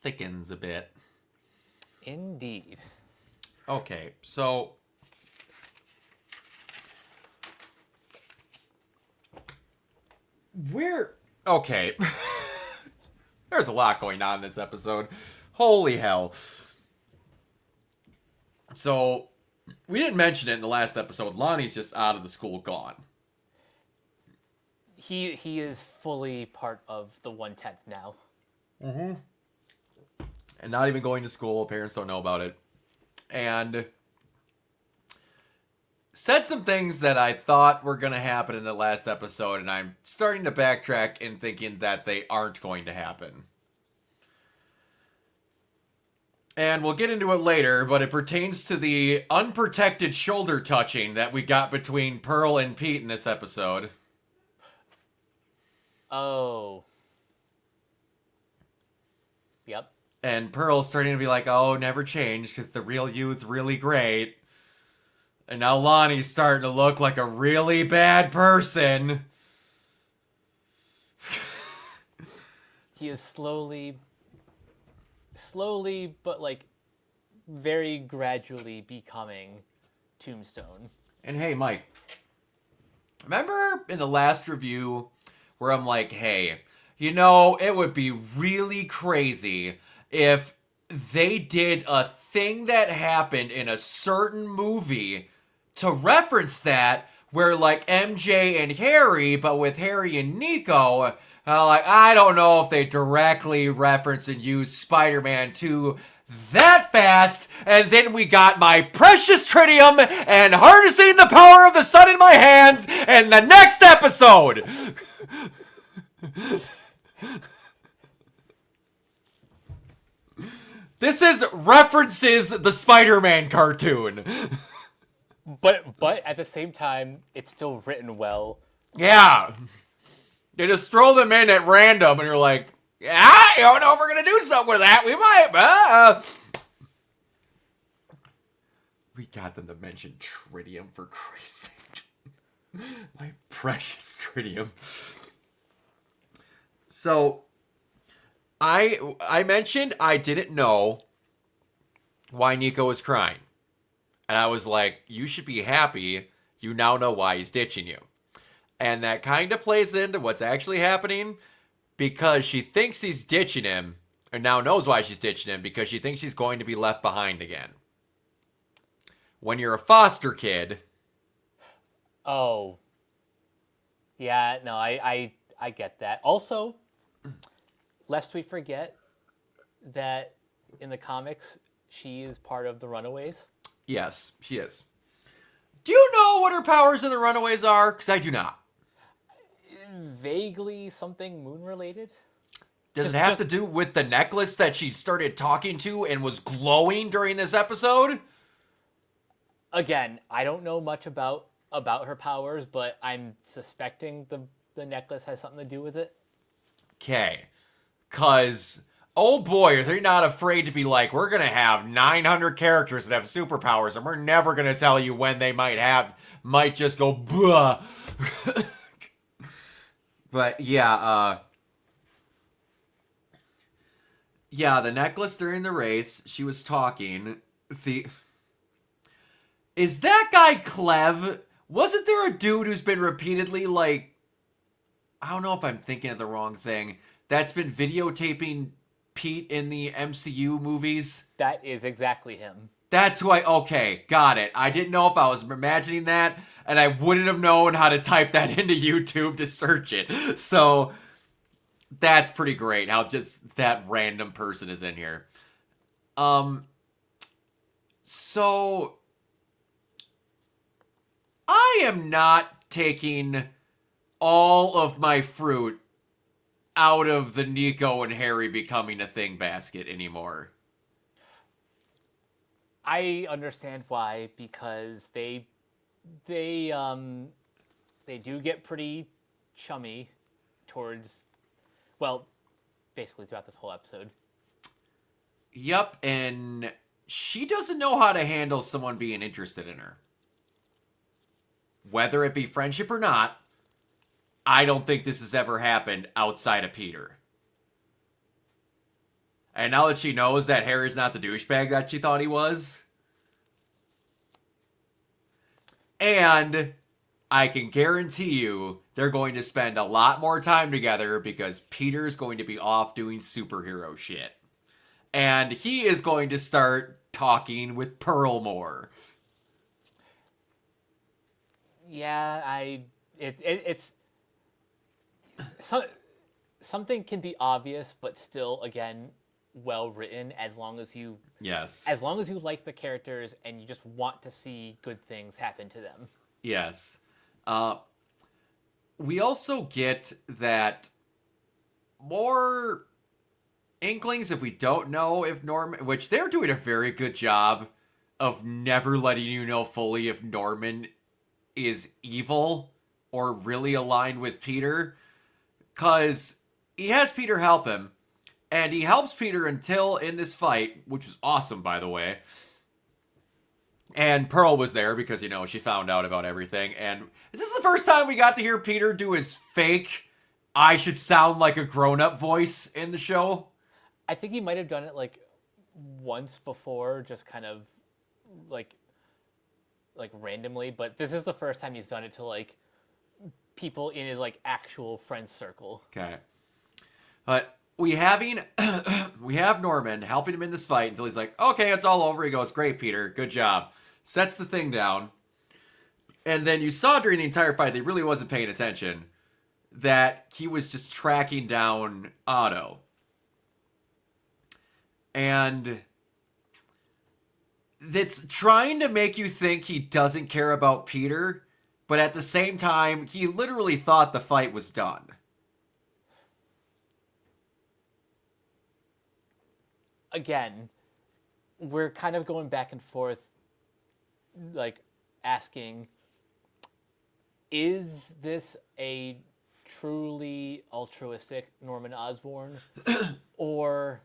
thickens a bit. Indeed. Okay, so we're okay. There's a lot going on in this episode. Holy hell. So, we didn't mention it in the last episode. Lonnie's just out of the school, gone. He is fully part of the 1/10 now. Mm-hmm. And not even going to school. Parents don't know about it. And said some things that I thought were going to happen in the last episode, and I'm starting to backtrack and thinking that they aren't going to happen. And we'll get into it later, but it pertains to the unprotected shoulder touching that we got between Pearl and Pete in this episode. Oh. Yep. And Pearl's starting to be like, oh, never change, because the real you's really great. And now Lonnie's starting to look like a really bad person. He is slowly, but like very gradually becoming Tombstone. And hey, Mike, remember in the last review where I'm like, hey, you know, it would be really crazy if they did a thing that happened in a certain movie to reference that, where like MJ and Harry, but with Harry and Nico, like, I don't know if they directly reference and use Spider-Man 2 that fast, and then we got my precious tritium and harnessing the power of the sun in my hands in the next episode. This is references the Spider-Man cartoon. But at the same time, it's still written well. Yeah. They just throw them in at random, and you're like, yeah, I don't know if we're going to do something with that. We might. We got them to mention tritium, for Christ's sake. My precious tritium. So, I mentioned I didn't know why Nico was crying. And I was like, you should be happy. You now know why he's ditching you. And that kind of plays into what's actually happening, because she thinks he's ditching him, or now knows why she's ditching him, because she thinks he's going to be left behind again. When you're a foster kid... Oh. Yeah, no, I get that. Also, lest we forget that in the comics, she is part of the Runaways. Yes, she is. Do you know what her powers in the Runaways are? Because I do not. Vaguely something moon-related? Does it have to do with the necklace that she started talking to and was glowing during this episode? Again, I don't know much about her powers, but I'm suspecting the necklace has something to do with it. Okay. Because, oh boy, are they not afraid to be like, we're going to have 900 characters that have superpowers, and we're never going to tell you when they might just go, blah. But, yeah, the necklace during the race, she was talking. Is that guy Clev? Wasn't there a dude who's been repeatedly, like, I don't know if I'm thinking of the wrong thing, that's been videotaping Pete in the MCU movies? That is exactly him. That's who okay, got it. I didn't know if I was imagining that, and I wouldn't have known how to type that into YouTube to search it. So, that's pretty great, how just that random person is in here. So, I am not taking all of my fruit out of the Nico and Harry becoming a thing basket anymore. I understand why, because they do get pretty chummy towards, well, basically throughout this whole episode. Yep, and she doesn't know how to handle someone being interested in her. Whether it be friendship or not, I don't think this has ever happened outside of Peter. And now that she knows that Harry's not the douchebag that she thought he was, and I can guarantee you they're going to spend a lot more time together because Peter's going to be off doing superhero shit. And he is going to start talking with Pearl more. Yeah, it's so, something can be obvious, but still, again, well written Yes. as long as you like the characters and you just want to see good things happen to them. Yes. Uh, we also get that more inklings if we don't know if Norman, which they're doing a very good job of never letting you know fully if Norman is evil or really aligned with Peter, because he has Peter help him, and he helps Peter until in this fight, which was awesome, by the way. And Pearl was there because, she found out about everything. And is this the first time we got to hear Peter do his fake, I should sound like a grown up voice in the show? I think he might have done it like once before, just kind of like randomly, but this is the first time he's done it to like people in his like actual friend circle. Okay. But we have Norman helping him in this fight until he's like, okay, it's all over. He goes, great, Peter, good job. Sets the thing down. And then you saw during the entire fight, they really wasn't paying attention, that he was just tracking down Otto. And that's trying to make you think he doesn't care about Peter, but at the same time, he literally thought the fight was done. Again, we're kind of going back and forth, like asking, is this a truly altruistic Norman Osborn, or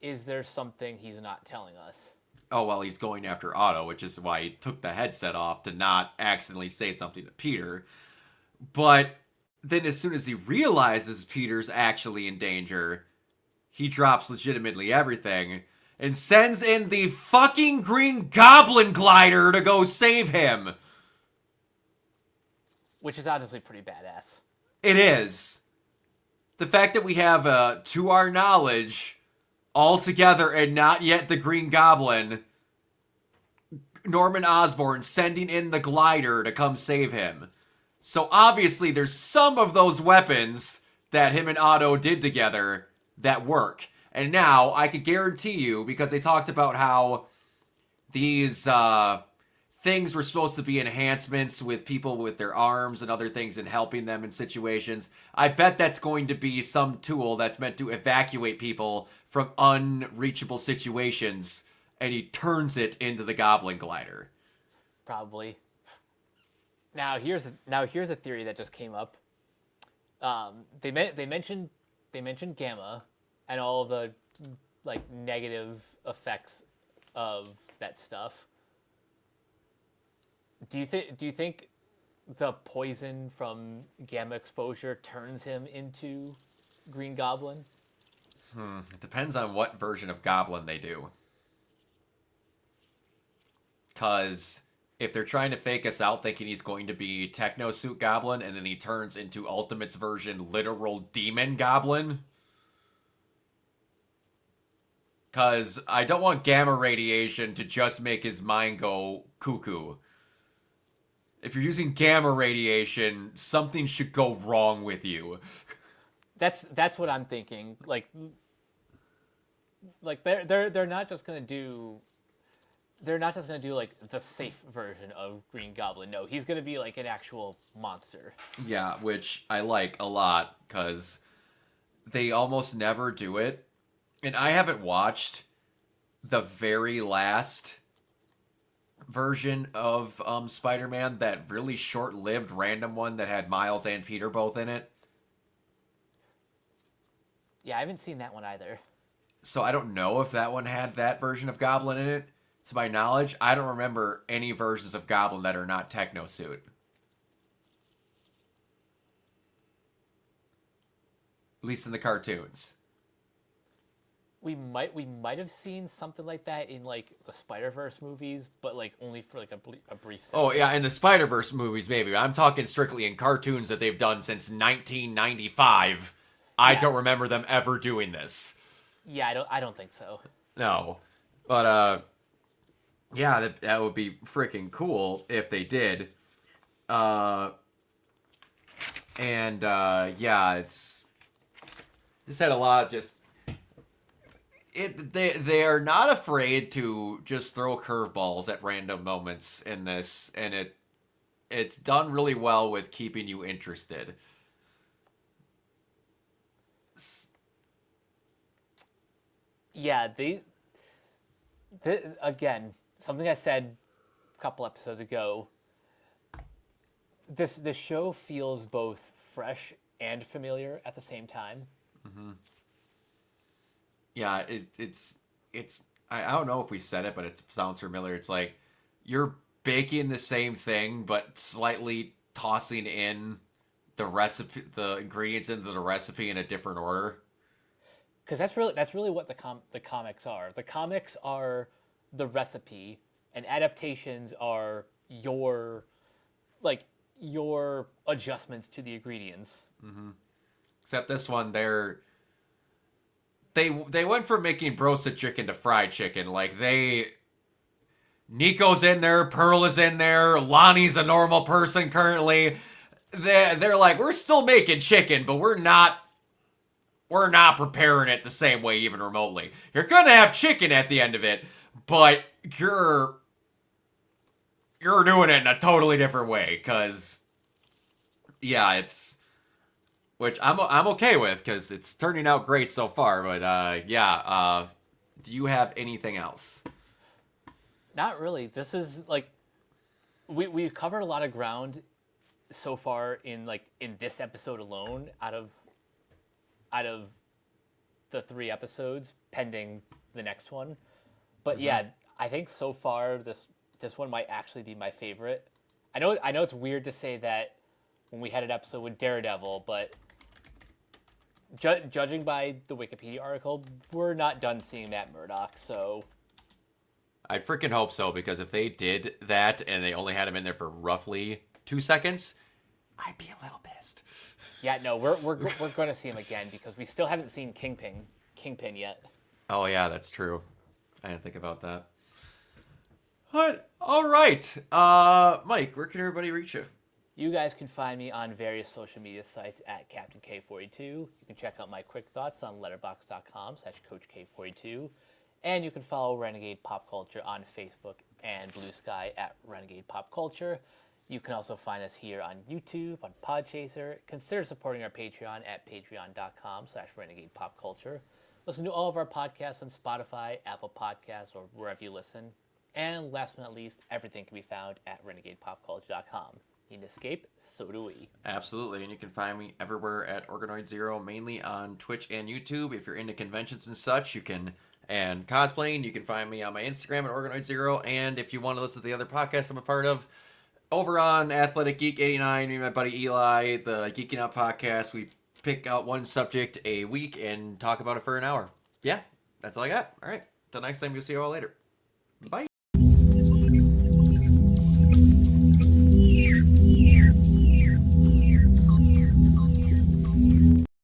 is there something he's not telling us? Oh, well, he's going after Otto, which is why he took the headset off to not accidentally say something to Peter. But then as soon as he realizes Peter's actually in danger, he drops legitimately everything and sends in the fucking Green Goblin glider to go save him. Which is honestly pretty badass. It is. The fact that we have, to our knowledge, all together and not yet the Green Goblin, Norman Osborn sending in the glider to come save him. So obviously there's some of those weapons that him and Otto did together that work. And now I could guarantee you, because they talked about how these things were supposed to be enhancements with people with their arms and other things and helping them in situations. I bet that's going to be some tool that's meant to evacuate people from unreachable situations, and he turns it into the Goblin Glider. Probably. Now here's a theory that just came up. They mentioned gamma and all the like negative effects of that stuff. Do you think the poison from gamma exposure turns him into Green Goblin? It depends on what version of Goblin they do. Because if they're trying to fake us out thinking he's going to be Techno Suit Goblin and then he turns into Ultimate's version literal Demon Goblin. Because I don't want gamma radiation to just make his mind go cuckoo. If you're using gamma radiation, something should go wrong with you. That's what I'm thinking. Like they're not just gonna do. They're not just gonna do like the safe version of Green Goblin. No, he's gonna be like an actual monster. Yeah, which I like a lot because they almost never do it. And I haven't watched the very last version of Spider-Man, that really short-lived random one that had Miles and Peter both in it. Yeah, I haven't seen that one either. So I don't know if that one had that version of Goblin in it. To my knowledge, I don't remember any versions of Goblin that are not Techno Suit. At least in the cartoons. we might have seen something like that in like the Spider-Verse movies, but like only for like a brief second. Oh yeah, in the Spider-Verse movies, maybe. I'm talking strictly in cartoons that they've done since 1995. I Yeah. don't remember them ever doing this. Yeah, I don't think so. No, but yeah, that would be freaking cool if they did. Uh, and yeah, it's just had a lot of just they are not afraid to just throw curveballs at random moments in this, and it's done really well with keeping you interested. Yeah, again, something I said a couple episodes ago. This show feels both fresh and familiar at the same time. Yeah, it's I don't know if we said it, but it sounds familiar. It's like you're baking the same thing, but slightly tossing in the ingredients into the recipe in a different order. Because that's really what the comics are. The comics are the recipe, and adaptations are like your adjustments to the ingredients. Except this one, they went from making roasted chicken to fried chicken. Like Nico's in there, Pearl is in there, Lonnie's a normal person currently. They're like, we're still making chicken, but we're not preparing it the same way even remotely. You're gonna have chicken at the end of it, but you're doing it in a totally different way. Cause yeah, it's which I'm okay with because it's turning out great so far. But yeah, do you have anything else? Not really. This is like we've covered a lot of ground so far in this episode alone out of the 3 episodes pending the next one. But yeah, I think so far this one might actually be my favorite. I know it's weird to say that when we had an episode with Daredevil, but judging by the Wikipedia article, we're not done seeing Matt Murdock. So I freaking hope so because if they did that and they only had him in there for roughly 2 seconds, I'd be a little pissed. yeah, no, we're going to see him again because we still haven't seen Kingpin yet. Oh yeah, that's true. I didn't think about that. But all right, Mike, where can everybody reach you? You guys can find me on various social media sites at Captain K42. You can check out my quick thoughts on letterboxd.com/CoachK42. And you can follow Renegade Pop Culture on Facebook and Blue Sky at Renegade Pop Culture. You can also find us here on YouTube, on Podchaser. Consider supporting our Patreon at patreon.com/Renegade Pop Culture. Listen to all of our podcasts on Spotify, Apple Podcasts, or wherever you listen. And last but not least, everything can be found at renegadepopculture.com. Need an escape? So do we. Absolutely, and you can find me everywhere at Organoid Zero, mainly on Twitch and YouTube. If you're into conventions and such, and cosplaying, you can find me on my Instagram at Organoid Zero. And if you want to listen to the other podcasts I'm a part of, over on Athletic Geek 89, me and my buddy Eli, the Geeking Out podcast, we pick out one subject a week and talk about it for an hour. Yeah, that's all I got. All right, till next time, we'll see you all later. Bye.